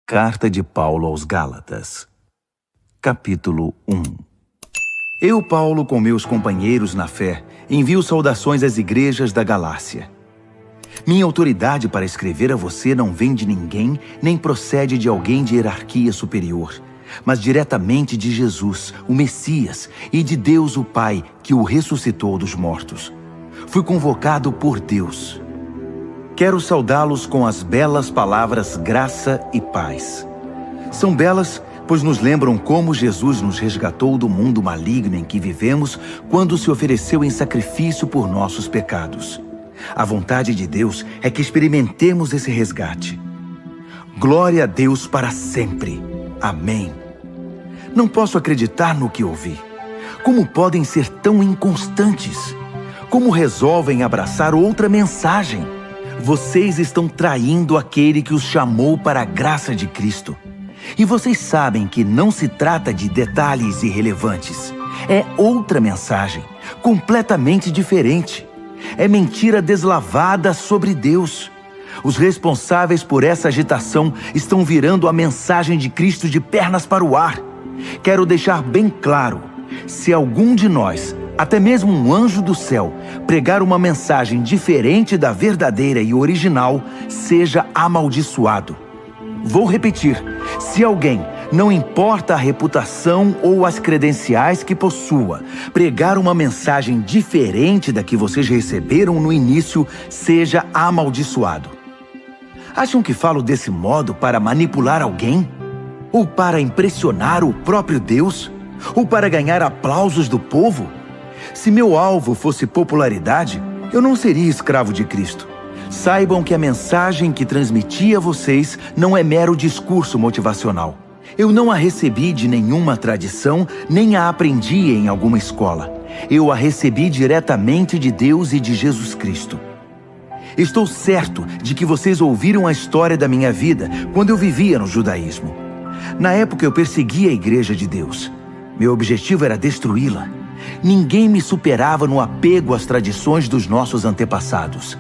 Carta de Paulo aos Gálatas, capítulo 1. Eu, Paulo, com meus companheiros na fé, envio saudações às igrejas da Galácia. Minha autoridade para escrever a você não vem de ninguém, nem procede de alguém de hierarquia superior, mas diretamente de Jesus, o Messias, e de Deus o Pai, que o ressuscitou dos mortos. Fui convocado por Deus. Quero saudá-los com as belas palavras graça e paz. São belas, pois nos lembram como Jesus nos resgatou do mundo maligno em que vivemos quando se ofereceu em sacrifício por nossos pecados. A vontade de Deus é que experimentemos esse resgate. Glória a Deus para sempre. Amém. Não posso acreditar no que ouvi. Como podem ser tão inconstantes? Como resolvem abraçar outra mensagem? Vocês estão traindo aquele que os chamou para a graça de Cristo. E vocês sabem que não se trata de detalhes irrelevantes. É outra mensagem, completamente diferente. É mentira deslavada sobre Deus. Os responsáveis por essa agitação estão virando a mensagem de Cristo de pernas para o ar. Quero deixar bem claro, se algum de nós, até mesmo um anjo do céu, pregar uma mensagem diferente da verdadeira e original, seja amaldiçoado. Vou repetir, se alguém, não importa a reputação ou as credenciais que possua, pregar uma mensagem diferente da que vocês receberam no início, seja amaldiçoado. Acham que falo desse modo para manipular alguém? Ou para impressionar o próprio Deus? Ou para ganhar aplausos do povo? Se meu alvo fosse popularidade, eu não seria escravo de Cristo. Saibam que a mensagem que transmiti a vocês não é mero discurso motivacional. Eu não a recebi de nenhuma tradição, nem a aprendi em alguma escola. Eu a recebi diretamente de Deus e de Jesus Cristo. Estou certo de que vocês ouviram a história da minha vida quando eu vivia no judaísmo. Na época eu perseguia a Igreja de Deus. Meu objetivo era destruí-la. Ninguém me superava no apego às tradições dos nossos antepassados.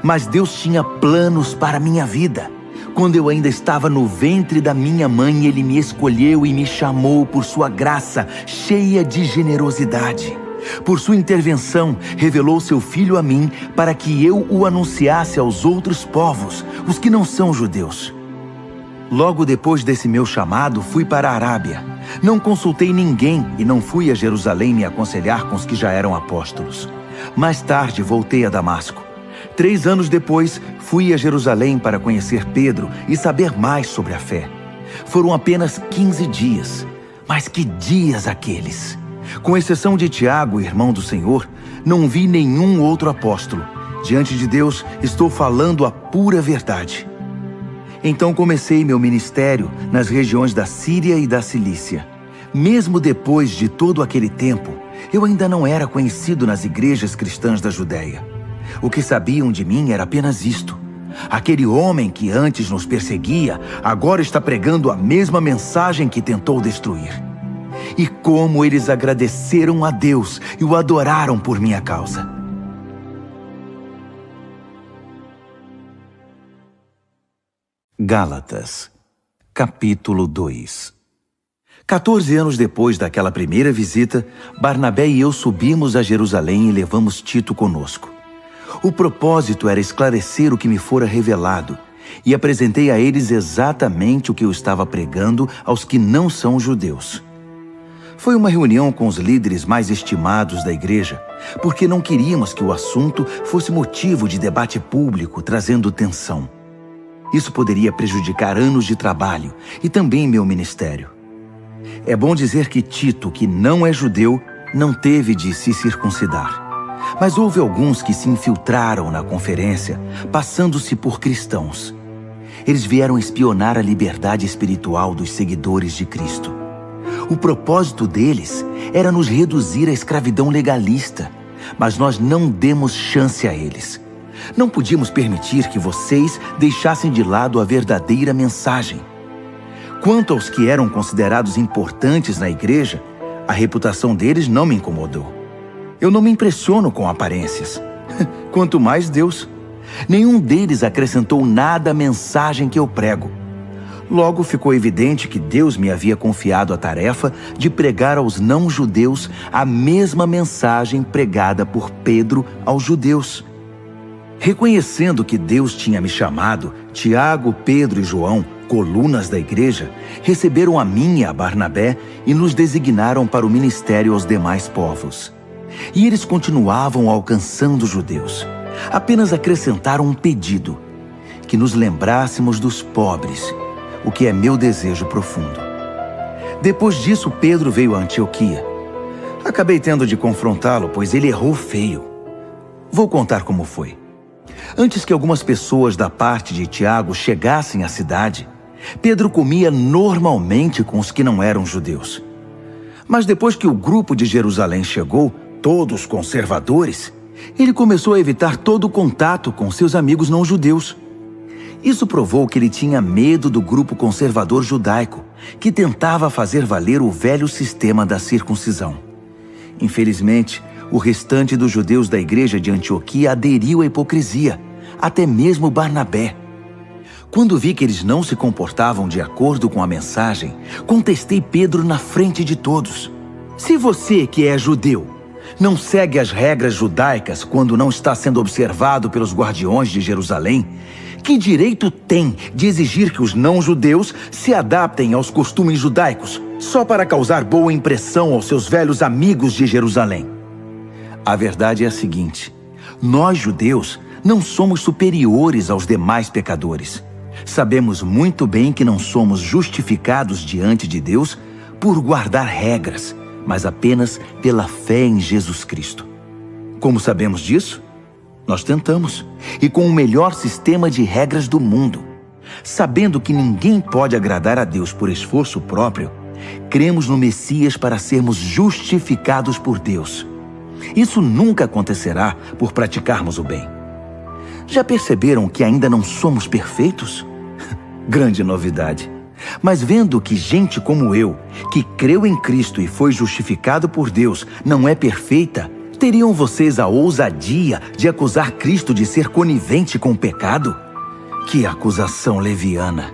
Mas Deus tinha planos para a minha vida. Quando eu ainda estava no ventre da minha mãe, Ele me escolheu e me chamou por sua graça, cheia de generosidade. Por sua intervenção, revelou seu Filho a mim para que eu o anunciasse aos outros povos, os que não são judeus. Logo depois desse meu chamado, fui para a Arábia. Não consultei ninguém e não fui a Jerusalém me aconselhar com os que já eram apóstolos. Mais tarde, voltei a Damasco. 3 anos depois, fui a Jerusalém para conhecer Pedro e saber mais sobre a fé. Foram apenas 15 dias, mas que dias aqueles! Com exceção de Tiago, irmão do Senhor, não vi nenhum outro apóstolo. Diante de Deus, estou falando a pura verdade. Então comecei meu ministério nas regiões da Síria e da Cilícia. Mesmo depois de todo aquele tempo, eu ainda não era conhecido nas igrejas cristãs da Judéia. O que sabiam de mim era apenas isto: aquele homem que antes nos perseguia, agora está pregando a mesma mensagem que tentou destruir. E como eles agradeceram a Deus e o adoraram por minha causa. Gálatas, capítulo 2. 14 anos depois daquela primeira visita, Barnabé e eu subimos a Jerusalém e levamos Tito conosco. O propósito era esclarecer o que me fora revelado, e apresentei a eles exatamente o que eu estava pregando aos que não são judeus. Foi uma reunião com os líderes mais estimados da igreja, porque não queríamos que o assunto fosse motivo de debate público, trazendo tensão. Isso poderia prejudicar anos de trabalho e também meu ministério. É bom dizer que Tito, que não é judeu, não teve de se circuncidar. Mas houve alguns que se infiltraram na conferência, passando-se por cristãos. Eles vieram espionar a liberdade espiritual dos seguidores de Cristo. O propósito deles era nos reduzir à escravidão legalista, mas nós não demos chance a eles. Não podíamos permitir que vocês deixassem de lado a verdadeira mensagem. Quanto aos que eram considerados importantes na igreja, a reputação deles não me incomodou. Eu não me impressiono com aparências. Quanto mais Deus. Nenhum deles acrescentou nada à mensagem que eu prego. Logo ficou evidente que Deus me havia confiado a tarefa de pregar aos não-judeus a mesma mensagem pregada por Pedro aos judeus. Reconhecendo que Deus tinha me chamado, Tiago, Pedro e João, colunas da igreja, receberam a mim e a Barnabé e nos designaram para o ministério aos demais povos. E eles continuavam alcançando os judeus. Apenas acrescentaram um pedido: que nos lembrássemos dos pobres, o que é meu desejo profundo. Depois disso, Pedro veio a Antioquia. Acabei tendo de confrontá-lo, pois ele errou feio. Vou contar como foi. Antes que algumas pessoas da parte de Tiago chegassem à cidade, Pedro comia normalmente com os que não eram judeus. Mas depois que o grupo de Jerusalém chegou, todos conservadores, ele começou a evitar todo contato com seus amigos não-judeus. Isso provou que ele tinha medo do grupo conservador judaico, que tentava fazer valer o velho sistema da circuncisão. Infelizmente, o restante dos judeus da igreja de Antioquia aderiu à hipocrisia, até mesmo Barnabé. Quando vi que eles não se comportavam de acordo com a mensagem, contestei Pedro na frente de todos. Se você, que é judeu, não segue as regras judaicas quando não está sendo observado pelos guardiões de Jerusalém, que direito tem de exigir que os não-judeus se adaptem aos costumes judaicos só para causar boa impressão aos seus velhos amigos de Jerusalém? A verdade é a seguinte: nós, judeus, não somos superiores aos demais pecadores. Sabemos muito bem que não somos justificados diante de Deus por guardar regras, mas apenas pela fé em Jesus Cristo. Como sabemos disso? Nós tentamos, e com o melhor sistema de regras do mundo. Sabendo que ninguém pode agradar a Deus por esforço próprio, cremos no Messias para sermos justificados por Deus. Isso nunca acontecerá por praticarmos o bem. Já perceberam que ainda não somos perfeitos? Grande novidade. Mas vendo que gente como eu, que creu em Cristo e foi justificado por Deus, não é perfeita, teriam vocês a ousadia de acusar Cristo de ser conivente com o pecado? Que acusação leviana!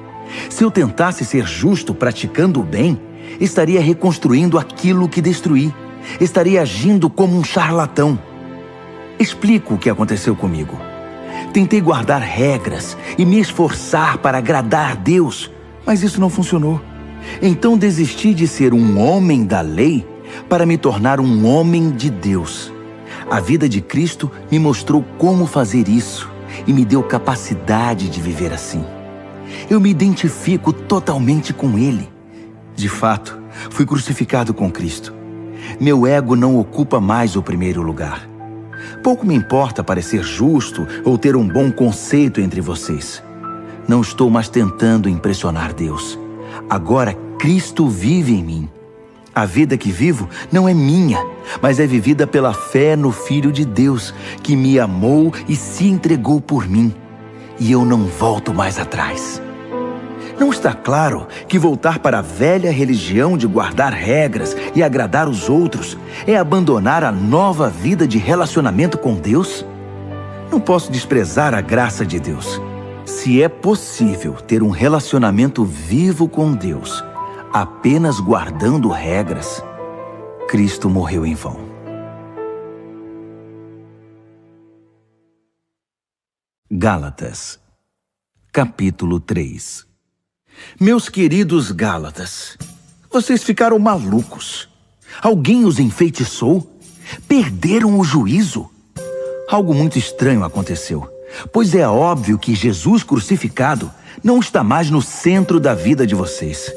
Se eu tentasse ser justo praticando o bem, estaria reconstruindo aquilo que destruí. Estaria agindo como um charlatão. Explico o que aconteceu comigo. Tentei guardar regras e me esforçar para agradar a Deus, mas isso não funcionou. Então desisti de ser um homem da lei para me tornar um homem de Deus. A vida de Cristo me mostrou como fazer isso e me deu capacidade de viver assim. Eu me identifico totalmente com Ele. De fato, fui crucificado com Cristo. Meu ego não ocupa mais o primeiro lugar. Pouco me importa parecer justo ou ter um bom conceito entre vocês. Não estou mais tentando impressionar Deus. Agora Cristo vive em mim. A vida que vivo não é minha, mas é vivida pela fé no Filho de Deus, que me amou e se entregou por mim. E eu não volto mais atrás. Não está claro que voltar para a velha religião de guardar regras e agradar os outros é abandonar a nova vida de relacionamento com Deus? Não posso desprezar a graça de Deus. Se é possível ter um relacionamento vivo com Deus apenas guardando regras, Cristo morreu em vão. Gálatas, capítulo 3. Meus queridos Gálatas, vocês ficaram malucos. Alguém os enfeitiçou? Perderam o juízo? Algo muito estranho aconteceu, pois é óbvio que Jesus crucificado não está mais no centro da vida de vocês.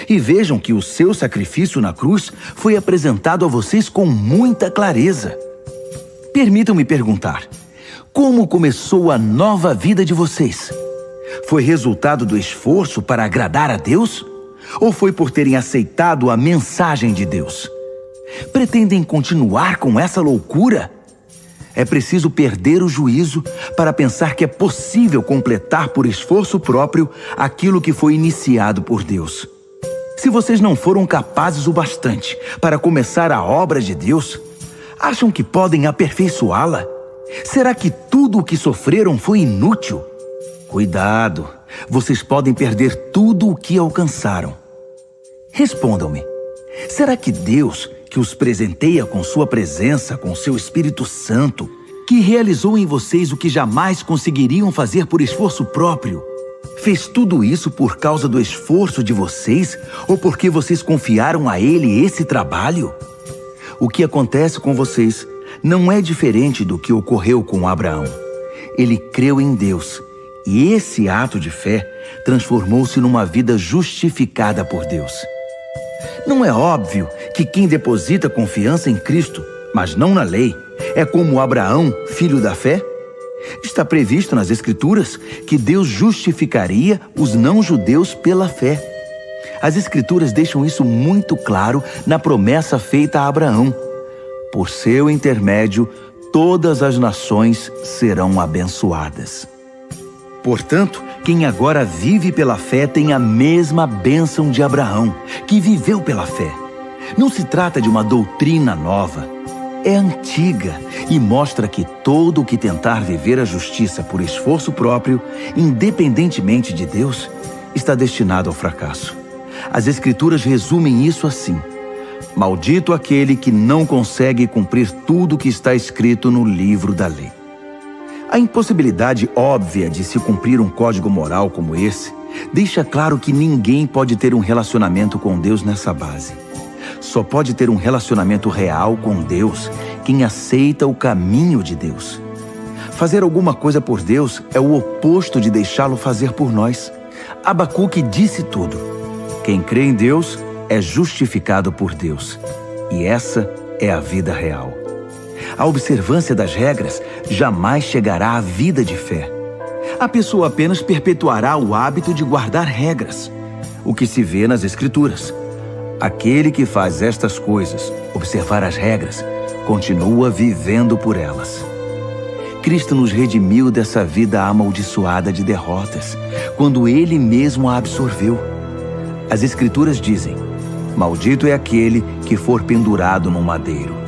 E vejam que o seu sacrifício na cruz foi apresentado a vocês com muita clareza. Permitam-me perguntar, como começou a nova vida de vocês? Foi resultado do esforço para agradar a Deus? Ou foi por terem aceitado a mensagem de Deus? Pretendem continuar com essa loucura? É preciso perder o juízo para pensar que é possível completar por esforço próprio aquilo que foi iniciado por Deus. Se vocês não foram capazes o bastante para começar a obra de Deus, acham que podem aperfeiçoá-la? Será que tudo o que sofreram foi inútil? Cuidado, vocês podem perder tudo o que alcançaram. Respondam-me, será que Deus, que os presenteia com sua presença, com seu Espírito Santo, que realizou em vocês o que jamais conseguiriam fazer por esforço próprio, fez tudo isso por causa do esforço de vocês ou porque vocês confiaram a Ele esse trabalho? O que acontece com vocês não é diferente do que ocorreu com Abraão. Ele creu em Deus e esse ato de fé transformou-se numa vida justificada por Deus. Não é óbvio que quem deposita confiança em Cristo, mas não na lei, é como Abraão, filho da fé? Está previsto nas Escrituras que Deus justificaria os não-judeus pela fé. As Escrituras deixam isso muito claro na promessa feita a Abraão. Por seu intermédio, todas as nações serão abençoadas. Portanto, quem agora vive pela fé tem a mesma bênção de Abraão, que viveu pela fé. Não se trata de uma doutrina nova. É antiga e mostra que todo o que tentar viver a justiça por esforço próprio, independentemente de Deus, está destinado ao fracasso. As Escrituras resumem isso assim: maldito aquele que não consegue cumprir tudo o que está escrito no livro da lei. A impossibilidade óbvia de se cumprir um código moral como esse deixa claro que ninguém pode ter um relacionamento com Deus nessa base. Só pode ter um relacionamento real com Deus quem aceita o caminho de Deus. Fazer alguma coisa por Deus é o oposto de deixá-lo fazer por nós. Abacuque disse tudo. Quem crê em Deus é justificado por Deus. E essa é a vida real. A observância das regras jamais chegará à vida de fé. A pessoa apenas perpetuará o hábito de guardar regras, o que se vê nas Escrituras. Aquele que faz estas coisas, observar as regras, continua vivendo por elas. Cristo nos redimiu dessa vida amaldiçoada de derrotas, quando Ele mesmo a absorveu. As Escrituras dizem: maldito é aquele que for pendurado num madeiro.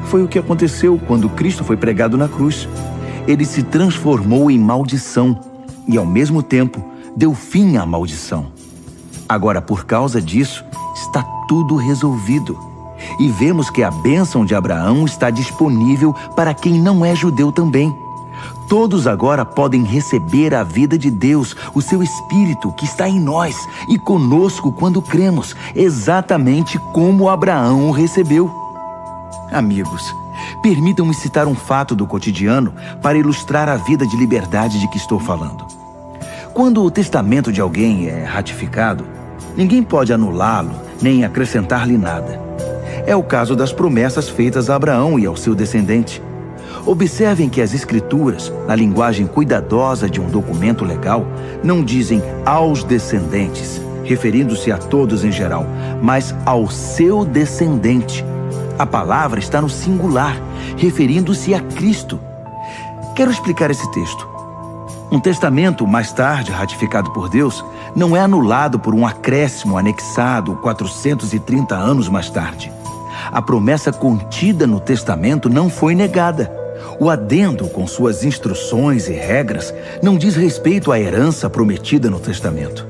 Foi o que aconteceu quando Cristo foi pregado na cruz. Ele se transformou em maldição e, ao mesmo tempo, deu fim à maldição. Agora, por causa disso, está tudo resolvido. E vemos que a bênção de Abraão está disponível para quem não é judeu também. Todos agora podem receber a vida de Deus, o seu Espírito que está em nós e conosco quando cremos, exatamente como Abraão o recebeu. Amigos, permitam-me citar um fato do cotidiano para ilustrar a vida de liberdade de que estou falando. Quando o testamento de alguém é ratificado, ninguém pode anulá-lo nem acrescentar-lhe nada. É o caso das promessas feitas a Abraão e ao seu descendente. Observem que as Escrituras, na linguagem cuidadosa de um documento legal, não dizem aos descendentes, referindo-se a todos em geral, mas ao seu descendente. A palavra está no singular, referindo-se a Cristo. Quero explicar esse texto. Um testamento, mais tarde ratificado por Deus, não é anulado por um acréscimo anexado 430 anos mais tarde. A promessa contida no testamento não foi negada. O adendo, com suas instruções e regras, não diz respeito à herança prometida no testamento.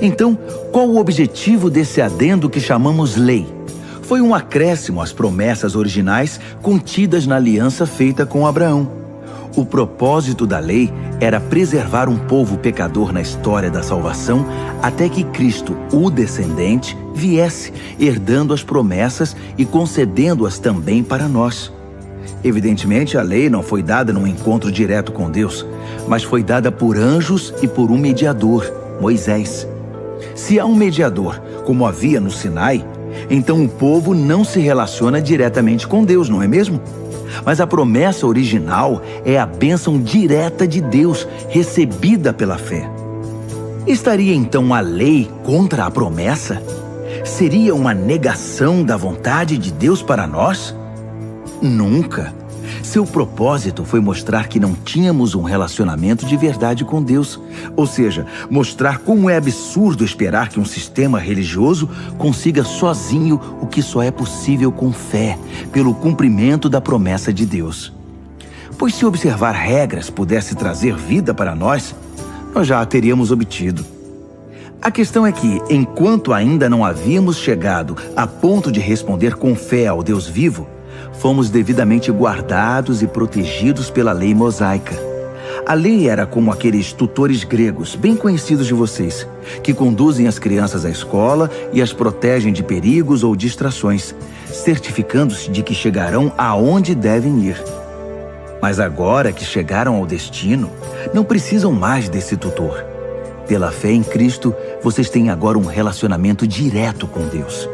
Então, qual o objetivo desse adendo que chamamos lei? Foi um acréscimo às promessas originais contidas na aliança feita com Abraão. O propósito da lei era preservar um povo pecador na história da salvação até que Cristo, o descendente, viesse, herdando as promessas e concedendo-as também para nós. Evidentemente, a lei não foi dada num encontro direto com Deus, mas foi dada por anjos e por um mediador, Moisés. Se há um mediador, como havia no Sinai, então o povo não se relaciona diretamente com Deus, não é mesmo? Mas a promessa original é a bênção direta de Deus, recebida pela fé. Estaria então a lei contra a promessa? Seria uma negação da vontade de Deus para nós? Nunca. Seu propósito foi mostrar que não tínhamos um relacionamento de verdade com Deus. Ou seja, mostrar como é absurdo esperar que um sistema religioso consiga sozinho o que só é possível com fé, pelo cumprimento da promessa de Deus. Pois se observar regras pudesse trazer vida para nós, nós já a teríamos obtido. A questão é que, enquanto ainda não havíamos chegado a ponto de responder com fé ao Deus vivo, fomos devidamente guardados e protegidos pela lei mosaica. A lei era como aqueles tutores gregos, bem conhecidos de vocês, que conduzem as crianças à escola e as protegem de perigos ou distrações, certificando-se de que chegarão aonde devem ir. Mas agora que chegaram ao destino, não precisam mais desse tutor. Pela fé em Cristo, vocês têm agora um relacionamento direto com Deus.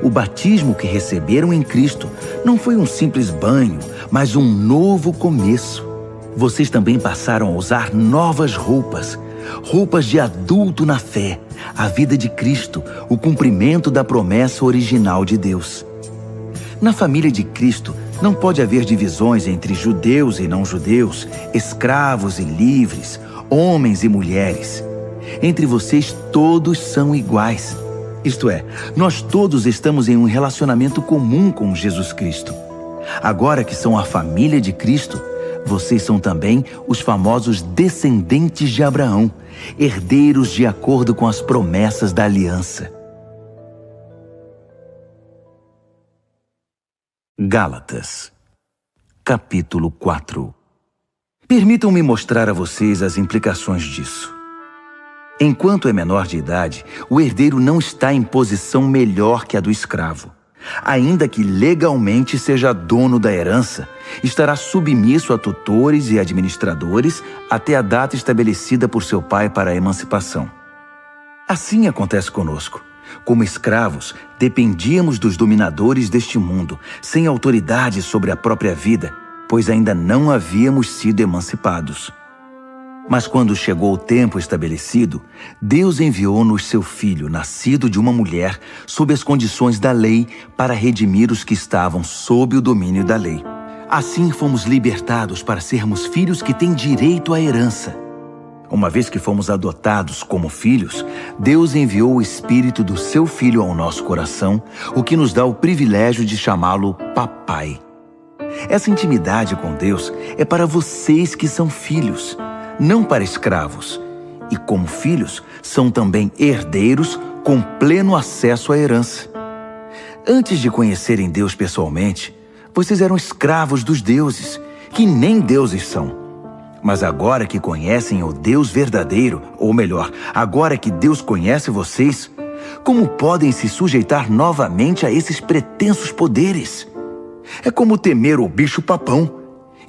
O batismo que receberam em Cristo não foi um simples banho, mas um novo começo. Vocês também passaram a usar novas roupas, roupas de adulto na fé, a vida de Cristo, o cumprimento da promessa original de Deus. Na família de Cristo, não pode haver divisões entre judeus e não-judeus, escravos e livres, homens e mulheres. Entre vocês, todos são iguais. Isto é, nós todos estamos em um relacionamento comum com Jesus Cristo. Agora que são a família de Cristo, vocês são também os famosos descendentes de Abraão, herdeiros de acordo com as promessas da aliança. Gálatas, capítulo 4. Permitam-me mostrar a vocês as implicações disso. Enquanto é menor de idade, o herdeiro não está em posição melhor que a do escravo. Ainda que legalmente seja dono da herança, estará submisso a tutores e administradores até a data estabelecida por seu pai para a emancipação. Assim acontece conosco. Como escravos, dependíamos dos dominadores deste mundo, sem autoridade sobre a própria vida, pois ainda não havíamos sido emancipados. Mas quando chegou o tempo estabelecido, Deus enviou-nos seu Filho, nascido de uma mulher, sob as condições da lei, para redimir os que estavam sob o domínio da lei. Assim fomos libertados para sermos filhos que têm direito à herança. Uma vez que fomos adotados como filhos, Deus enviou o Espírito do seu Filho ao nosso coração, o que nos dá o privilégio de chamá-lo Papai. Essa intimidade com Deus é para vocês que são filhos, não para escravos. E como filhos, são também herdeiros com pleno acesso à herança. Antes de conhecerem Deus pessoalmente, vocês eram escravos dos deuses, que nem deuses são. Mas agora que conhecem o Deus verdadeiro, ou melhor, agora que Deus conhece vocês, como podem se sujeitar novamente a esses pretensos poderes? É como temer o bicho-papão.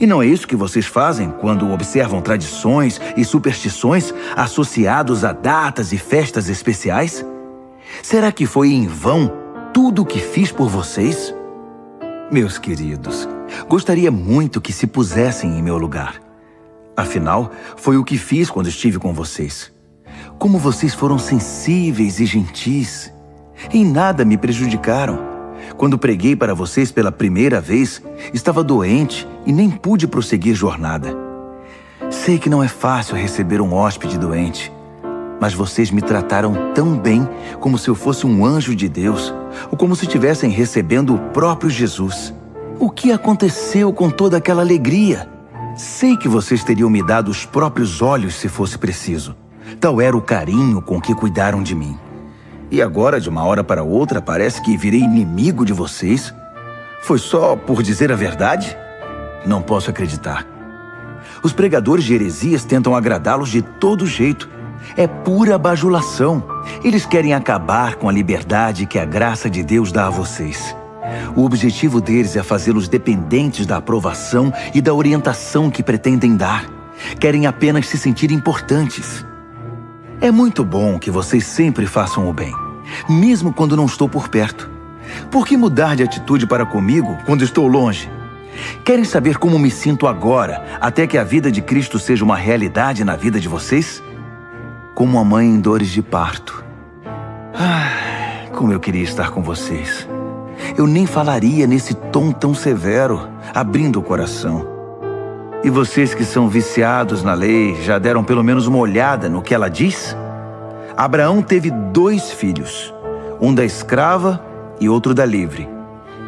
E não é isso que vocês fazem quando observam tradições e superstições associados a datas e festas especiais? Será que foi em vão tudo o que fiz por vocês? Meus queridos, gostaria muito que se pusessem em meu lugar. Afinal, foi o que fiz quando estive com vocês. Como vocês foram sensíveis e gentis. Em nada me prejudicaram. Quando preguei para vocês pela primeira vez, estava doente e nem pude prosseguir jornada. Sei que não é fácil receber um hóspede doente, mas vocês me trataram tão bem como se eu fosse um anjo de Deus, ou como se estivessem recebendo o próprio Jesus. O que aconteceu com toda aquela alegria? Sei que vocês teriam me dado os próprios olhos se fosse preciso. Tal era o carinho com que cuidaram de mim. E agora, de uma hora para outra, parece que virei inimigo de vocês? Foi só por dizer a verdade? Não posso acreditar. Os pregadores de heresias tentam agradá-los de todo jeito. É pura bajulação. Eles querem acabar com a liberdade que a graça de Deus dá a vocês. O objetivo deles é fazê-los dependentes da aprovação e da orientação que pretendem dar. Querem apenas se sentir importantes. É muito bom que vocês sempre façam o bem, mesmo quando não estou por perto. Por que mudar de atitude para comigo quando estou longe? Querem saber como me sinto agora, até que a vida de Cristo seja uma realidade na vida de vocês? Como uma mãe em dores de parto. Como eu queria estar com vocês. Eu nem falaria nesse tom tão severo, abrindo o coração. E vocês que são viciados na lei, já deram pelo menos uma olhada no que ela diz? Abraão teve 2 filhos, um da escrava e outro da livre.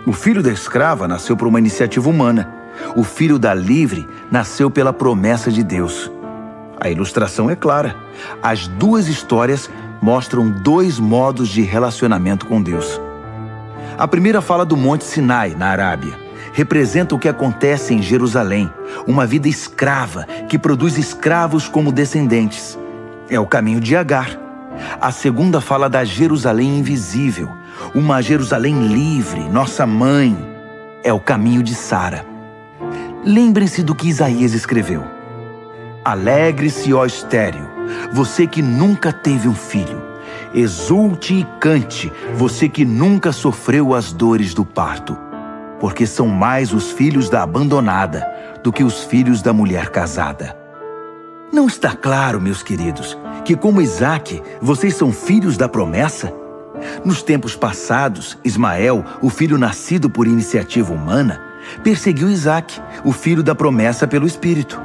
O filho da escrava nasceu por uma iniciativa humana. O filho da livre nasceu pela promessa de Deus. A ilustração é clara. As duas histórias mostram dois modos de relacionamento com Deus. A primeira fala do Monte Sinai, na Arábia. Representa o que acontece em Jerusalém, uma vida escrava que produz escravos como descendentes. É o caminho de Agar. A segunda fala da Jerusalém invisível, uma Jerusalém livre, nossa mãe. É o caminho de Sara. Lembrem-se do que Isaías escreveu. Alegre-se, ó estéril, você que nunca teve um filho. Exulte e cante, você que nunca sofreu as dores do parto. Porque são mais os filhos da abandonada do que os filhos da mulher casada. Não está claro, meus queridos, que como Isaque, vocês são filhos da promessa? Nos tempos passados, Ismael, o filho nascido por iniciativa humana, perseguiu Isaque, o filho da promessa pelo Espírito.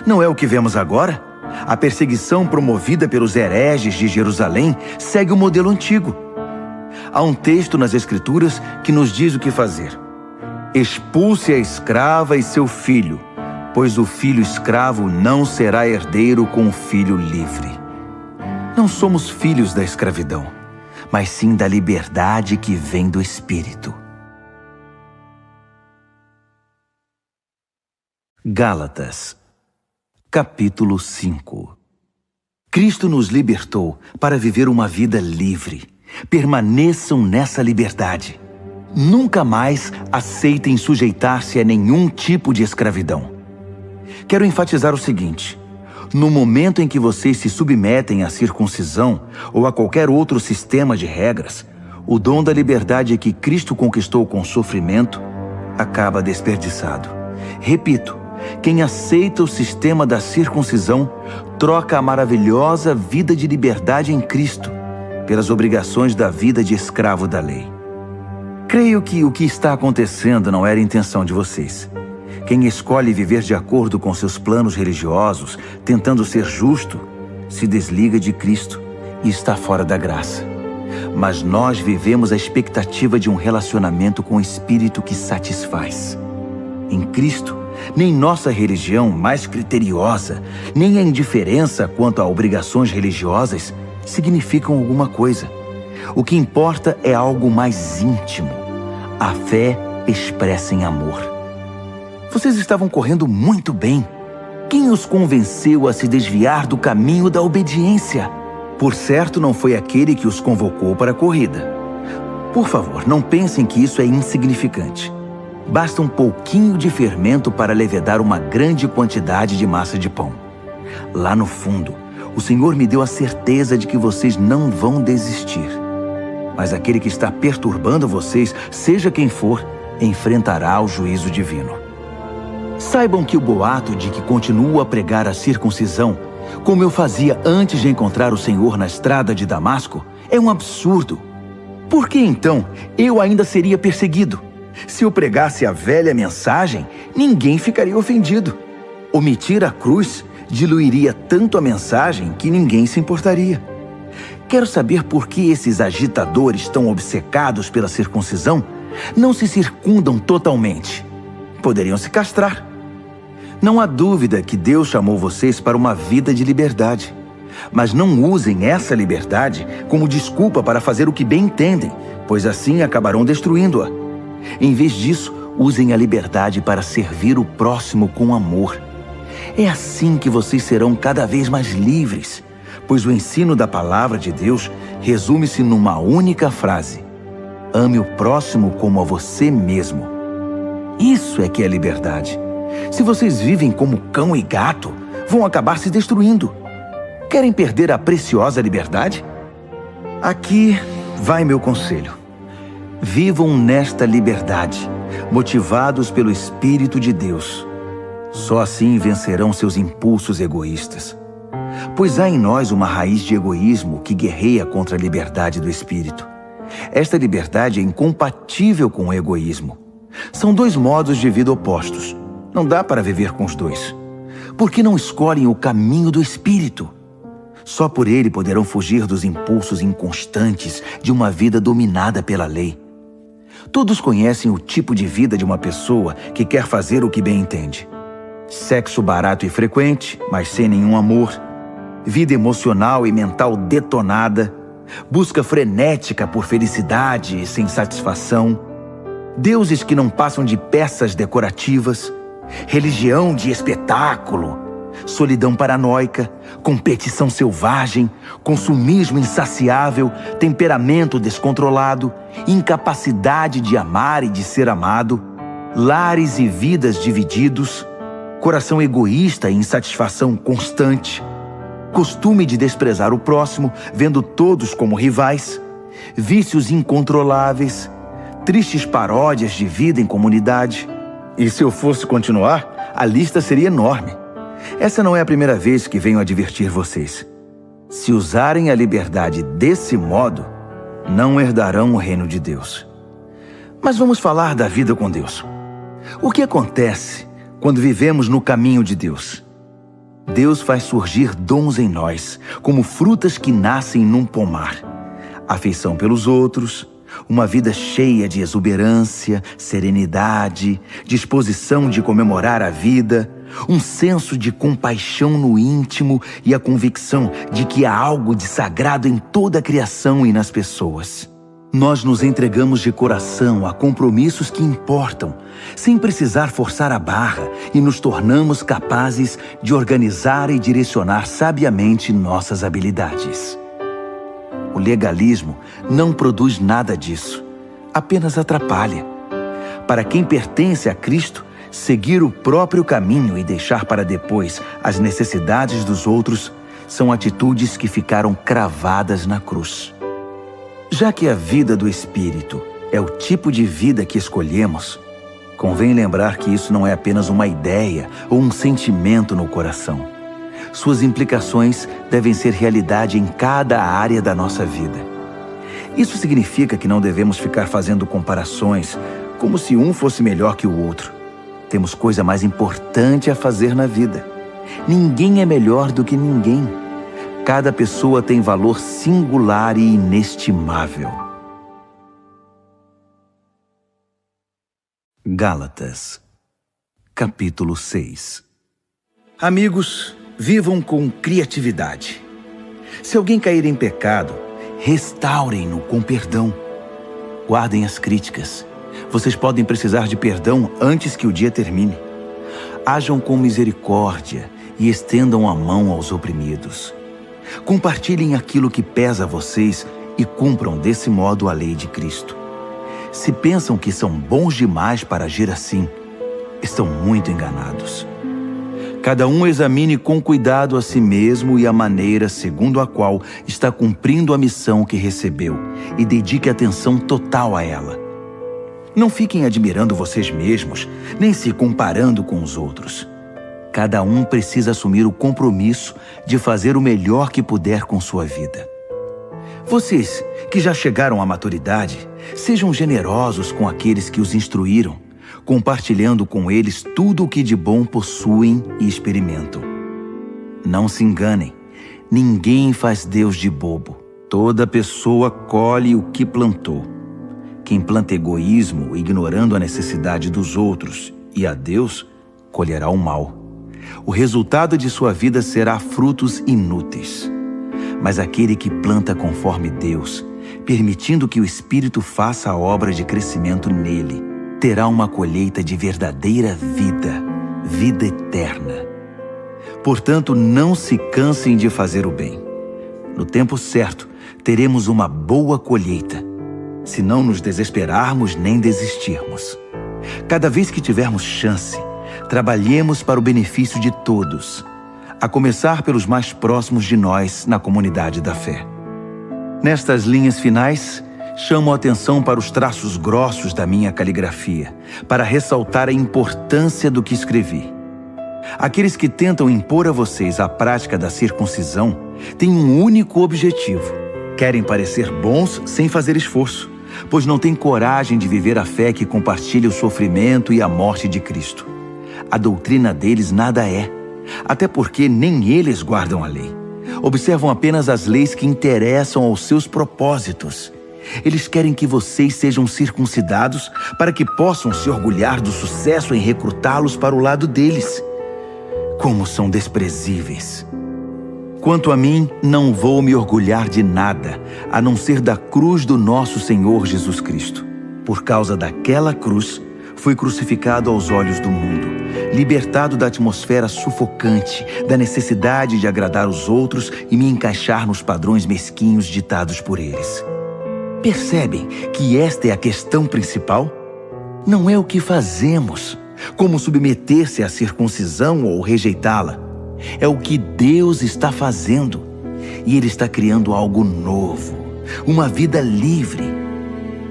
Não é o que vemos agora? A perseguição promovida pelos hereges de Jerusalém segue o modelo antigo. Há um texto nas Escrituras que nos diz o que fazer. Expulse a escrava e seu filho, pois o filho escravo não será herdeiro com o filho livre. Não somos filhos da escravidão, mas sim da liberdade que vem do Espírito. Gálatas, capítulo 5. Cristo nos libertou para viver uma vida livre. Permaneçam nessa liberdade. Nunca mais aceitem sujeitar-se a nenhum tipo de escravidão. Quero enfatizar o seguinte: no momento em que vocês se submetem à circuncisão ou a qualquer outro sistema de regras, o dom da liberdade que Cristo conquistou com sofrimento acaba desperdiçado. Repito, quem aceita o sistema da circuncisão troca a maravilhosa vida de liberdade em Cristo pelas obrigações da vida de escravo da lei. Creio que o que está acontecendo não era a intenção de vocês. Quem escolhe viver de acordo com seus planos religiosos, tentando ser justo, se desliga de Cristo e está fora da graça. Mas nós vivemos a expectativa de um relacionamento com o Espírito que satisfaz. Em Cristo, nem nossa religião mais criteriosa, nem a indiferença quanto a obrigações religiosas significam alguma coisa. O que importa é algo mais íntimo. A fé expressa em amor. Vocês estavam correndo muito bem. Quem os convenceu a se desviar do caminho da obediência? Por certo, não foi aquele que os convocou para a corrida. Por favor, não pensem que isso é insignificante. Basta um pouquinho de fermento para levedar uma grande quantidade de massa de pão. Lá no fundo, o Senhor me deu a certeza de que vocês não vão desistir. Mas aquele que está perturbando vocês, seja quem for, enfrentará o juízo divino. Saibam que o boato de que continuo a pregar a circuncisão, como eu fazia antes de encontrar o Senhor na estrada de Damasco, é um absurdo. Por que então eu ainda seria perseguido? Se eu pregasse a velha mensagem, ninguém ficaria ofendido. Omitir a cruz diluiria tanto a mensagem que ninguém se importaria. Quero saber por que esses agitadores tão obcecados pela circuncisão não se circundam totalmente. Poderiam se castrar. Não há dúvida que Deus chamou vocês para uma vida de liberdade. Mas não usem essa liberdade como desculpa para fazer o que bem entendem, pois assim acabarão destruindo-a. Em vez disso, usem a liberdade para servir o próximo com amor. É assim que vocês serão cada vez mais livres, pois o ensino da palavra de Deus resume-se numa única frase: ame o próximo como a você mesmo. Isso é que é liberdade. Se vocês vivem como cão e gato, vão acabar se destruindo. Querem perder a preciosa liberdade? Aqui vai meu conselho. Vivam nesta liberdade, motivados pelo Espírito de Deus. Só assim vencerão seus impulsos egoístas. Pois há em nós uma raiz de egoísmo que guerreia contra a liberdade do Espírito. Esta liberdade é incompatível com o egoísmo. São dois modos de vida opostos. Não dá para viver com os dois. Por que não escolhem o caminho do Espírito? Só por ele poderão fugir dos impulsos inconstantes de uma vida dominada pela lei. Todos conhecem o tipo de vida de uma pessoa que quer fazer o que bem entende. Sexo barato e frequente, mas sem nenhum amor. Vida emocional e mental detonada. Busca frenética por felicidade e sem satisfação. Deuses que não passam de peças decorativas. Religião de espetáculo. Solidão paranoica, competição selvagem, consumismo insaciável, temperamento descontrolado, incapacidade de amar e de ser amado, lares e vidas divididos, coração egoísta e insatisfação constante, costume de desprezar o próximo, vendo todos como rivais, vícios incontroláveis, tristes paródias de vida em comunidade. E se eu fosse continuar, a lista seria enorme. Essa não é a primeira vez que venho advertir vocês. Se usarem a liberdade desse modo, não herdarão o reino de Deus. Mas vamos falar da vida com Deus. O que acontece quando vivemos no caminho de Deus? Deus faz surgir dons em nós, como frutas que nascem num pomar. Afeição pelos outros, uma vida cheia de exuberância, serenidade, disposição de comemorar a vida, um senso de compaixão no íntimo e a convicção de que há algo de sagrado em toda a criação e nas pessoas. Nós nos entregamos de coração a compromissos que importam, sem precisar forçar a barra, e nos tornamos capazes de organizar e direcionar sabiamente nossas habilidades. O legalismo não produz nada disso, apenas atrapalha. Para quem pertence a Cristo, seguir o próprio caminho e deixar para depois as necessidades dos outros são atitudes que ficaram cravadas na cruz. Já que a vida do Espírito é o tipo de vida que escolhemos, convém lembrar que isso não é apenas uma ideia ou um sentimento no coração. Suas implicações devem ser realidade em cada área da nossa vida. Isso significa que não devemos ficar fazendo comparações como se um fosse melhor que o outro. Temos coisa mais importante a fazer na vida. Ninguém é melhor do que ninguém. Cada pessoa tem valor singular e inestimável. Gálatas, capítulo 6. Amigos, vivam com criatividade. Se alguém cair em pecado, restaurem-no com perdão. Guardem as críticas. Vocês podem precisar de perdão antes que o dia termine. Ajam com misericórdia e estendam a mão aos oprimidos. Compartilhem aquilo que pesa a vocês e cumpram desse modo a lei de Cristo. Se pensam que são bons demais para agir assim, estão muito enganados. Cada um examine com cuidado a si mesmo e a maneira segundo a qual está cumprindo a missão que recebeu e dedique atenção total a ela. Não fiquem admirando vocês mesmos, nem se comparando com os outros. Cada um precisa assumir o compromisso de fazer o melhor que puder com sua vida. Vocês que já chegaram à maturidade, sejam generosos com aqueles que os instruíram, compartilhando com eles tudo o que de bom possuem e experimentam. Não se enganem, ninguém faz Deus de bobo. Toda pessoa colhe o que plantou. Quem planta egoísmo, ignorando a necessidade dos outros e a Deus, colherá o mal. O resultado de sua vida será frutos inúteis. Mas aquele que planta conforme Deus, permitindo que o Espírito faça a obra de crescimento nele, terá uma colheita de verdadeira vida, vida eterna. Portanto, não se cansem de fazer o bem. No tempo certo, teremos uma boa colheita, se não nos desesperarmos nem desistirmos. Cada vez que tivermos chance, trabalhemos para o benefício de todos, a começar pelos mais próximos de nós na comunidade da fé. Nestas linhas finais, chamo a atenção para os traços grossos da minha caligrafia, para ressaltar a importância do que escrevi. Aqueles que tentam impor a vocês a prática da circuncisão têm um único objetivo: querem parecer bons sem fazer esforço, pois não têm coragem de viver a fé que compartilha o sofrimento e a morte de Cristo. A doutrina deles nada é, até porque nem eles guardam a lei. Observam apenas as leis que interessam aos seus propósitos. Eles querem que vocês sejam circuncidados para que possam se orgulhar do sucesso em recrutá-los para o lado deles. Como são desprezíveis! Quanto a mim, não vou me orgulhar de nada, a não ser da cruz do nosso Senhor Jesus Cristo. Por causa daquela cruz, fui crucificado aos olhos do mundo, libertado da atmosfera sufocante, da necessidade de agradar os outros e me encaixar nos padrões mesquinhos ditados por eles. Percebem que esta é a questão principal? Não é o que fazemos, como submeter-se à circuncisão ou rejeitá-la. É o que Deus está fazendo. E Ele está criando algo novo, uma vida livre.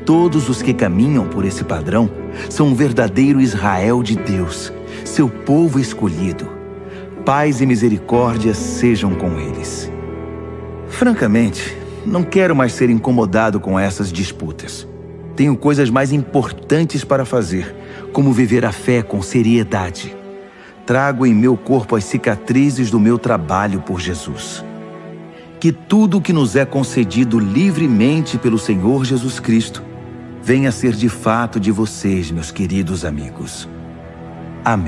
Todos os que caminham por esse padrão são um verdadeiro Israel de Deus, seu povo escolhido. Paz e misericórdia sejam com eles. Francamente, não quero mais ser incomodado com essas disputas. Tenho coisas mais importantes para fazer, como viver a fé com seriedade. Trago em meu corpo as cicatrizes do meu trabalho por Jesus. Que tudo o que nos é concedido livremente pelo Senhor Jesus Cristo venha a ser de fato de vocês, meus queridos amigos. Amém.